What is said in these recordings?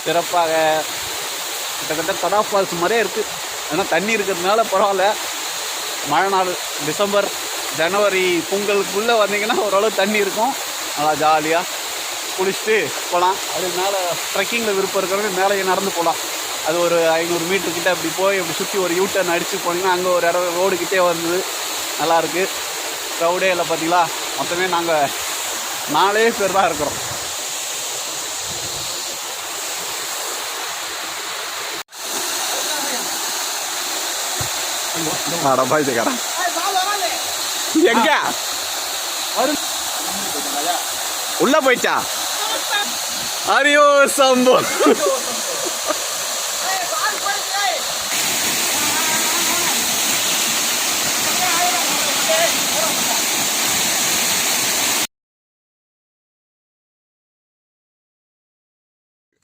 சிறப்பாக கிட்டத்தட்ட தடா ஃபால்ஸ் மாதிரியே இருக்குது. ஏன்னா தண்ணி இருக்கிறதுனால பரவாயில்ல. மழை நாள் டிசம்பர் ஜனவரி பொங்கலுக்குள்ளே வந்தீங்கன்னா ஓரளவு தண்ணி இருக்கும். நல்லா ஜாலியாக குளிச்சுட்டு போகலாம். அது மேலே ட்ரெக்கிங்கில் விருப்பம் இருக்கிறவங்க மேலே நடந்து போகலாம். அது ஒரு 500 மீட்டர்கிட்ட அப்படி போய் அப்படி சுற்றி ஒரு யூட்டர்ன் அடித்து போனீங்கன்னா அங்கே ஒரு இடம் ரோடுக்கிட்டே வந்தது. நல்லாயிருக்கு. க்ரௌடே இல்லை பார்த்தீங்களா. மொத்தமே நாங்கள் 4 பேர் தான் இருக்கிறோம். எங்க உள்ள போயிட்டா? அரியோ சம்போ.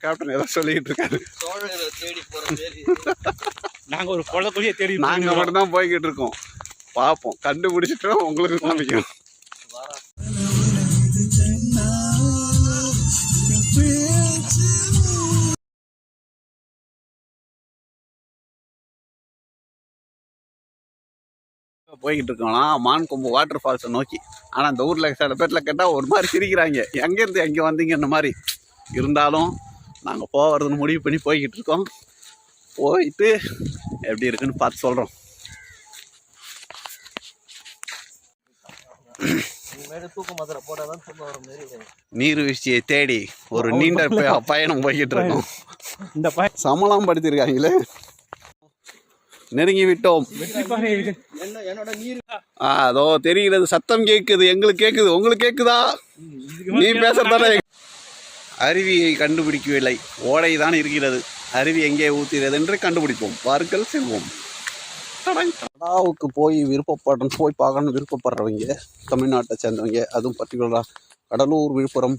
கேப்டன் ஏதோ சொல்லிட்டு இருக்காரு. நாங்க ஒரு குளத்துலயே தேடி நாங்க மட்டும் தான் போய்கிட்டு இருக்கோம். பார்ப்போம், கண்டுபிடிச்சிட்டோம் உங்களுக்கு காமிக்கும். போய்கிட்டு இருக்கோம்னா மான்கொம்பு வாட்டர் ஃபால்ஸை நோக்கி. ஆனால் இந்த ஊரில் சில பேரில் கேட்டால் ஒரு மாதிரி சிரிக்கிறாங்க, எங்கேருந்து எங்கே வந்தீங்க இந்த மாதிரி. இருந்தாலும் நாங்கள் போகிறதுன்னு முடிவு பண்ணி போய்கிட்டு இருக்கோம். போயிட்டு எப்படி இருக்குன்னு பார்த்து சொல்கிறோம். நீர்வீழ்ச்சியை தேடி ஒரு நீண்ட பயணம் போய்கிட்டு இருக்கோம். இந்த சமலாம் படுத்திருக்காங்களே. நெருங்கி விட்டோம். அதோ தெரிகிறது, சத்தம் கேட்குது. எங்களுக்கு கேட்குது, உங்களுக்கு கேட்குதா? நீ பேசுறதானே. அருவியை கண்டுபிடிக்கவில்லை, ஓடை தான் இருக்கிறது. அருவி எங்கே ஊற்றுகிறது என்று கண்டுபிடிப்போம். வாருங்கள், செல்வோம். தடாவுக்கு போய் போய் பார்க்கணும்னு விருப்பப்படுறவங்க, தமிழ்நாட்டை சேர்ந்தவங்க, அதுவும் பர்டிகுலராக கடலூர், விழுப்புரம்,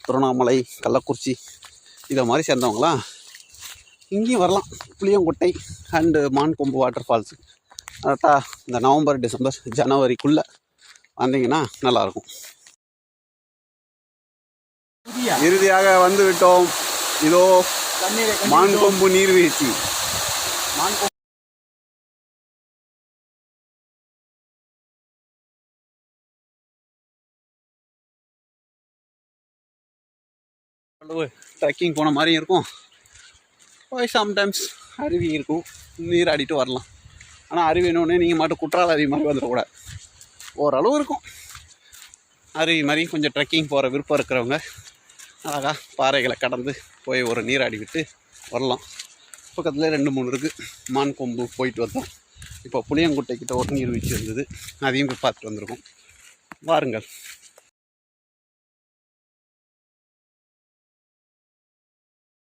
திருவண்ணாமலை, கள்ளக்குறிச்சி இதை மாதிரி சேர்ந்தவங்களாம் இங்கேயும் வரலாம். புளியங்கொட்டை அண்டு மான்கொம்பு வாட்டர் ஃபால்ஸு கரெக்டாக இந்த நவம்பர், டிசம்பர், ஜனவரிக்குள்ளே வந்தீங்கன்னா நல்லாயிருக்கும். இறுதியாக வந்து விட்டோம். இதோ மான்கொம்பு நீர்வீழ்ச்சி. ட்ரெக்கிங் போன மாதிரியும் இருக்கும். போய் சம்டைம்ஸ் அருவி இருக்கும், நீராடிட்டு வரலாம். ஆனால் அருவினோடனே நீங்கள் மட்டும் குற்றால அருவி மாதிரி வந்துடக்கூடாது. ஓரளவு இருக்கும் அருவி மாதிரி. கொஞ்சம் ட்ரெக்கிங் போகிற விருப்பம் இருக்கிறவங்க அழகாக பாறைகளை கடந்து போய் ஒரு நீராடி விட்டு வரலாம். பக்கத்தில் 2-3 இருக்குது. மான்கொம்பு போயிட்டு வந்தோம். இப்போ புளியங்குட்டைக்கிட்ட ஒரு நீர்வீழ்ச்சி இருந்தது, அதையும் போய் பார்த்துட்டு வந்திருக்கோம். வாருங்கள்.